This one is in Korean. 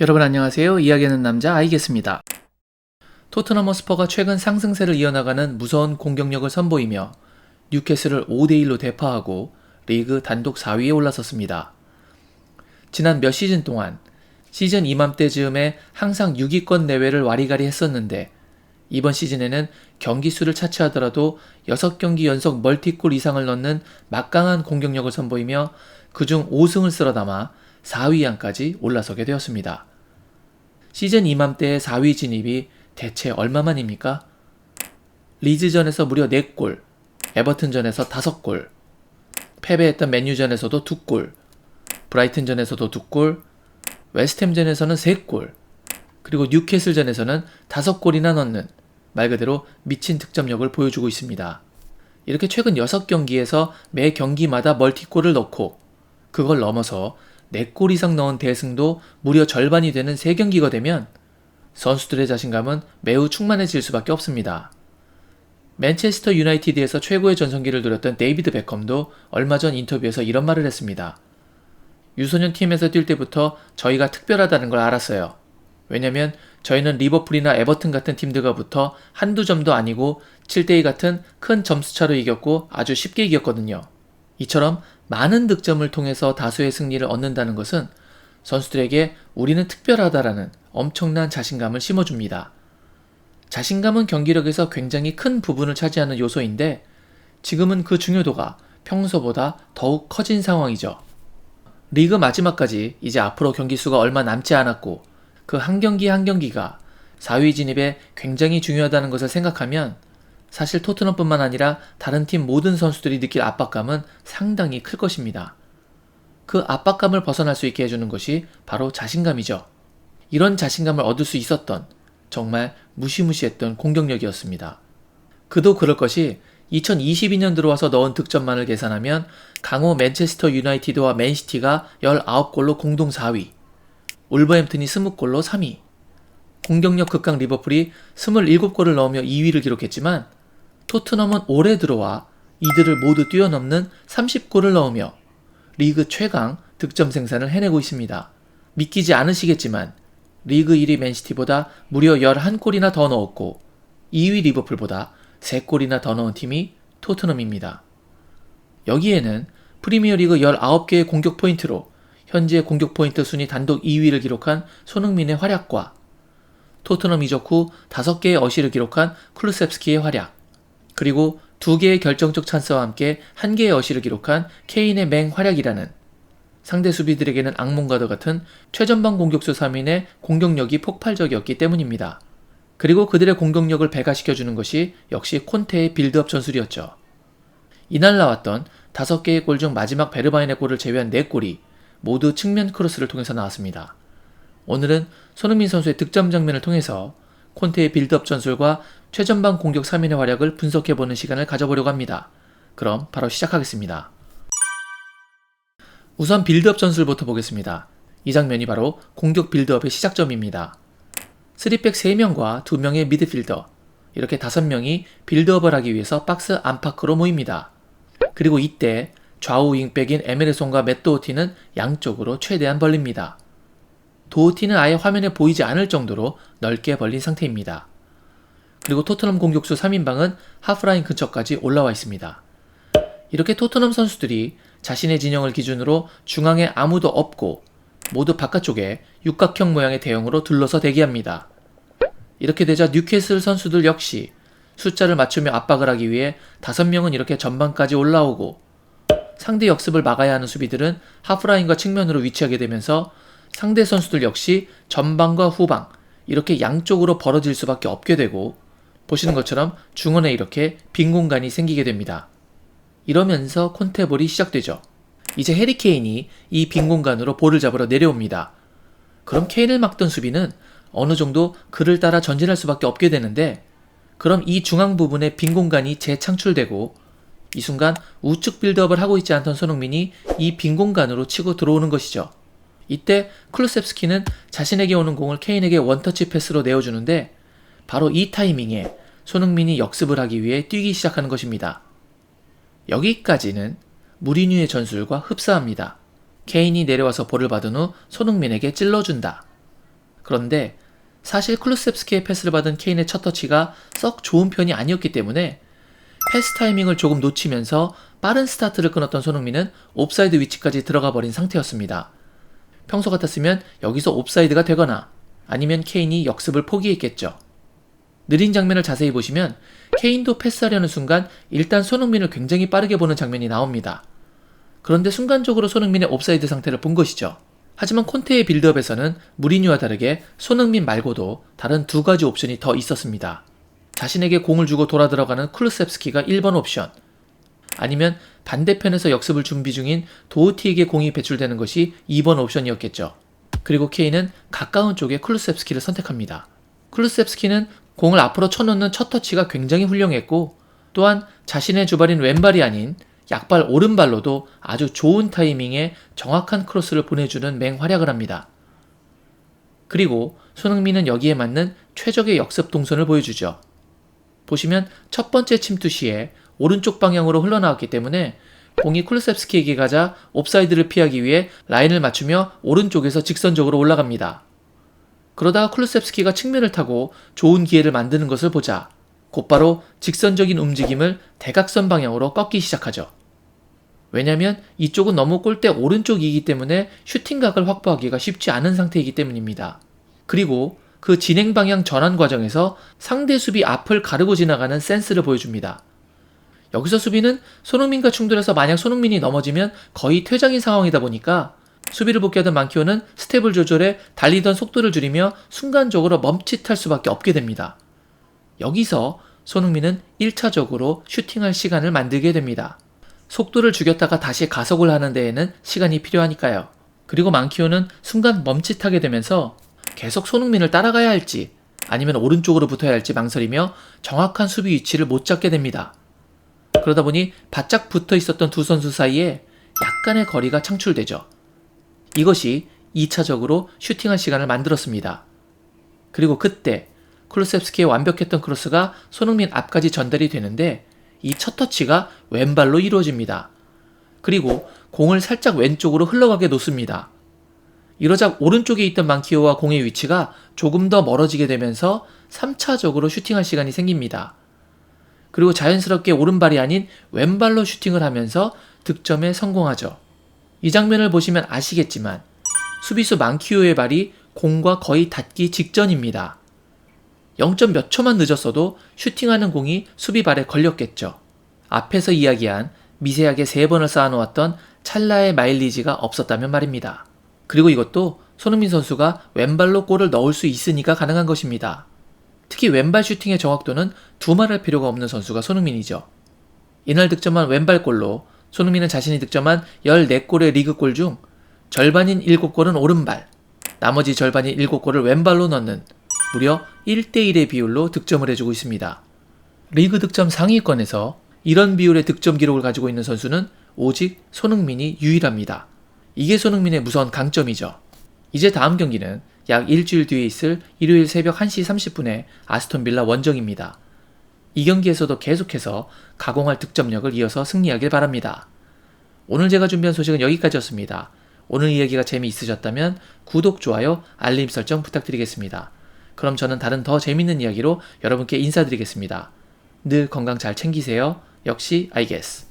여러분 안녕하세요. 이야기하는 남자 아이겠습니다. 토트넘 허스퍼가 최근 상승세를 이어나가는 무서운 공격력을 선보이며 뉴캐슬을 5대1로 대파하고 리그 단독 4위에 올라섰습니다. 지난 몇 시즌 동안 시즌 이맘때 즈음에 항상 6위권 내외를 와리가리 했었는데 이번 시즌에는 경기 수를 차치하더라도 6경기 연속 멀티골 이상을 넣는 막강한 공격력을 선보이며 그중 5승을 쓸어담아 4위 안까지 올라서게 되었습니다. 시즌 이맘때의 4위 진입이 대체 얼마만입니까? 리즈전에서 무려 4골, 에버튼전에서 5골, 패배했던 맨유전에서도 2골, 브라이튼전에서도 2골, 웨스트햄전에서는 3골, 그리고 뉴캐슬전에서는 5골이나 넣는 말 그대로 미친 득점력을 보여주고 있습니다. 이렇게 최근 6경기에서 매 경기마다 멀티골을 넣고 그걸 넘어서 4골 이상 넣은 대승도 무려 절반이 되는 3경기가 되면 선수들의 자신감은 매우 충만해질 수밖에 없습니다. 맨체스터 유나이티드에서 최고의 전성기를 누렸던 데이비드 베컴도 얼마 전 인터뷰에서 이런 말을 했습니다. 유소년 팀에서 뛸 때부터 저희가 특별하다는 걸 알았어요. 왜냐면 저희는 리버풀이나 에버튼 같은 팀들과 붙어 한두 점도 아니고 7대2 같은 큰 점수차로 이겼고 아주 쉽게 이겼거든요. 이처럼 많은 득점을 통해서 다수의 승리를 얻는다는 것은 선수들에게 우리는 특별하다라는 엄청난 자신감을 심어줍니다. 자신감은 경기력에서 굉장히 큰 부분을 차지하는 요소인데 지금은 그 중요도가 평소보다 더욱 커진 상황이죠. 리그 마지막까지 이제 앞으로 경기 수가 얼마 남지 않았고 그 한 경기 한 경기가 4위 진입에 굉장히 중요하다는 것을 생각하면 사실 토트넘뿐만 아니라 다른 팀 모든 선수들이 느낄 압박감은 상당히 클 것입니다. 그 압박감을 벗어날 수 있게 해주는 것이 바로 자신감이죠. 이런 자신감을 얻을 수 있었던 정말 무시무시했던 공격력이었습니다. 그도 그럴 것이 2022년 들어와서 넣은 득점만을 계산하면 강호 맨체스터 유나이티드와 맨시티가 19골로 공동 4위, 울버햄튼이 20골로 3위, 공격력 극강 리버풀이 27골을 넣으며 2위를 기록했지만 토트넘은 올해 들어와 이들을 모두 뛰어넘는 30골을 넣으며 리그 최강 득점 생산을 해내고 있습니다. 믿기지 않으시겠지만 리그 1위 맨시티보다 무려 11골이나 더 넣었고 2위 리버풀보다 3골이나 더 넣은 팀이 토트넘입니다. 여기에는 프리미어리그 19개의 공격 포인트로 현재 공격 포인트 순위 단독 2위를 기록한 손흥민의 활약과 토트넘 이적 후 5개의 어시를 기록한 쿨루셉스키의 활약, 그리고 2개의 결정적 찬스와 함께 1개의 어시를 기록한 케인의 맹활약이라는 상대 수비들에게는 악몽과도 같은 최전방 공격수 3인의 공격력이 폭발적이었기 때문입니다. 그리고 그들의 공격력을 배가시켜주는 것이 역시 콘테의 빌드업 전술이었죠. 이날 나왔던 5개의 골 중 마지막 베르바인의 골을 제외한 4골이 모두 측면 크로스를 통해서 나왔습니다. 오늘은 손흥민 선수의 득점 장면을 통해서 콘테의 빌드업 전술과 최전방 공격 3인의 활약을 분석해보는 시간을 가져보려고 합니다. 그럼 바로 시작하겠습니다. 우선 빌드업 전술부터 보겠습니다. 이 장면이 바로 공격 빌드업의 시작점입니다. 3백 3명과 2명의 미드필더, 이렇게 5명이 빌드업을 하기 위해서 박스 안팎으로 모입니다. 그리고 이때 좌우 윙백인 에메르송과 맷 도어티는 양쪽으로 최대한 벌립니다. 도어티는 아예 화면에 보이지 않을 정도로 넓게 벌린 상태입니다. 그리고 토트넘 공격수 3인방은 하프라인 근처까지 올라와 있습니다. 이렇게 토트넘 선수들이 자신의 진영을 기준으로 중앙에 아무도 없고 모두 바깥쪽에 육각형 모양의 대형으로 둘러서 대기합니다. 이렇게 되자 뉴캐슬 선수들 역시 숫자를 맞추며 압박을 하기 위해 5명은 이렇게 전방까지 올라오고 상대 역습을 막아야 하는 수비들은 하프라인과 측면으로 위치하게 되면서 상대 선수들 역시 전방과 후방 이렇게 양쪽으로 벌어질 수밖에 없게 되고 보시는 것처럼 중원에 이렇게 빈 공간이 생기게 됩니다. 이러면서 콘테볼이 시작되죠. 이제 해리 케인이 이 빈 공간으로 볼을 잡으러 내려옵니다. 그럼 케인을 막던 수비는 어느 정도 그를 따라 전진할 수밖에 없게 되는데 그럼 이 중앙 부분에 빈 공간이 재창출되고 이 순간 우측 빌드업을 하고 있지 않던 손흥민이 이 빈 공간으로 치고 들어오는 것이죠. 이때 쿨루셉스키는 자신에게 오는 공을 케인에게 원터치 패스로 내어주는데 바로 이 타이밍에 손흥민이 역습을 하기 위해 뛰기 시작하는 것입니다. 여기까지는 무리뉴의 전술과 흡사합니다. 케인이 내려와서 볼을 받은 후 손흥민에게 찔러준다. 그런데 사실 클루셉스키의 패스를 받은 케인의 첫 터치가 썩 좋은 편이 아니었기 때문에 패스 타이밍을 조금 놓치면서 빠른 스타트를 끊었던 손흥민은 옵사이드 위치까지 들어가 버린 상태였습니다. 평소 같았으면 여기서 옵사이드가 되거나 아니면 케인이 역습을 포기했겠죠. 느린 장면을 자세히 보시면 케인도 패스하려는 순간 일단 손흥민을 굉장히 빠르게 보는 장면이 나옵니다. 그런데 순간적으로 손흥민의 옵사이드 상태를 본 것이죠. 하지만 콘테의 빌드업에서는 무리뉴와 다르게 손흥민 말고도 다른 두 가지 옵션이 더 있었습니다. 자신에게 공을 주고 돌아 들어가는 클루셉스키가 1번 옵션, 아니면 반대편에서 역습을 준비 중인 도우티에게 공이 배출되는 것이 2번 옵션이었겠죠. 그리고 케인은 가까운 쪽에 클루셉스키를 선택합니다. 클루셉스키는 공을 앞으로 쳐놓는 첫 터치가 굉장히 훌륭했고, 또한 자신의 주발인 왼발이 아닌 약발 오른발로도 아주 좋은 타이밍에 정확한 크로스를 보내주는 맹활약을 합니다. 그리고 손흥민은 여기에 맞는 최적의 역습 동선을 보여주죠. 보시면 첫 번째 침투 시에 오른쪽 방향으로 흘러나왔기 때문에 공이 클루셉스키에게 가자 옵사이드를 피하기 위해 라인을 맞추며 오른쪽에서 직선적으로 올라갑니다. 그러다가 클루셉스키가 측면을 타고 좋은 기회를 만드는 것을 보자 곧바로 직선적인 움직임을 대각선 방향으로 꺾기 시작하죠. 왜냐면 이쪽은 너무 골대 오른쪽이기 때문에 슈팅각을 확보하기가 쉽지 않은 상태이기 때문입니다. 그리고 그 진행 방향 전환 과정에서 상대 수비 앞을 가르고 지나가는 센스를 보여줍니다. 여기서 수비는 손흥민과 충돌해서 만약 손흥민이 넘어지면 거의 퇴장인 상황이다 보니까 수비를 복귀하던 만키오는 스텝을 조절해 달리던 속도를 줄이며 순간적으로 멈칫할 수밖에 없게 됩니다. 여기서 손흥민은 1차적으로 슈팅할 시간을 만들게 됩니다. 속도를 죽였다가 다시 가속을 하는 데에는 시간이 필요하니까요. 그리고 만키오는 순간 멈칫하게 되면서 계속 손흥민을 따라가야 할지 아니면 오른쪽으로 붙어야 할지 망설이며 정확한 수비 위치를 못 잡게 됩니다. 그러다 보니 바짝 붙어 있었던 두 선수 사이에 약간의 거리가 창출되죠. 이것이 2차적으로 슈팅할 시간을 만들었습니다. 그리고 그때 클루셉스키의 완벽했던 크로스가 손흥민 앞까지 전달이 되는데 이 첫 터치가 왼발로 이루어집니다. 그리고 공을 살짝 왼쪽으로 흘러가게 놓습니다. 이러자 오른쪽에 있던 만키오와 공의 위치가 조금 더 멀어지게 되면서 3차적으로 슈팅할 시간이 생깁니다. 그리고 자연스럽게 오른발이 아닌 왼발로 슈팅을 하면서 득점에 성공하죠. 이 장면을 보시면 아시겠지만 수비수 만키오의 발이 공과 거의 닿기 직전입니다. 0점 몇 초만 늦었어도 슈팅하는 공이 수비 발에 걸렸겠죠. 앞에서 이야기한 미세하게 3번을 쌓아놓았던 찰나의 마일리지가 없었다면 말입니다. 그리고 이것도 손흥민 선수가 왼발로 골을 넣을 수 있으니까 가능한 것입니다. 특히 왼발 슈팅의 정확도는 두말할 필요가 없는 선수가 손흥민이죠. 이날 득점한 왼발골로 손흥민은 자신이 득점한 14골의 리그골 중 절반인 7골은 오른발, 나머지 절반인 7골을 왼발로 넣는 무려 1대1의 비율로 득점을 해주고 있습니다. 리그 득점 상위권에서 이런 비율의 득점 기록을 가지고 있는 선수는 오직 손흥민이 유일합니다. 이게 손흥민의 무서운 강점이죠. 이제 다음 경기는 약 일주일 뒤에 있을 일요일 새벽 1시 30분에 아스톤 빌라 원정입니다. 이 경기에서도 계속해서 가공할 득점력을 이어서 승리하길 바랍니다. 오늘 제가 준비한 소식은 여기까지였습니다. 오늘 이야기가 재미있으셨다면 구독, 좋아요, 알림 설정 부탁드리겠습니다. 그럼 저는 다른 더 재밌는 이야기로 여러분께 인사드리겠습니다. 늘 건강 잘 챙기세요. 역시 I guess.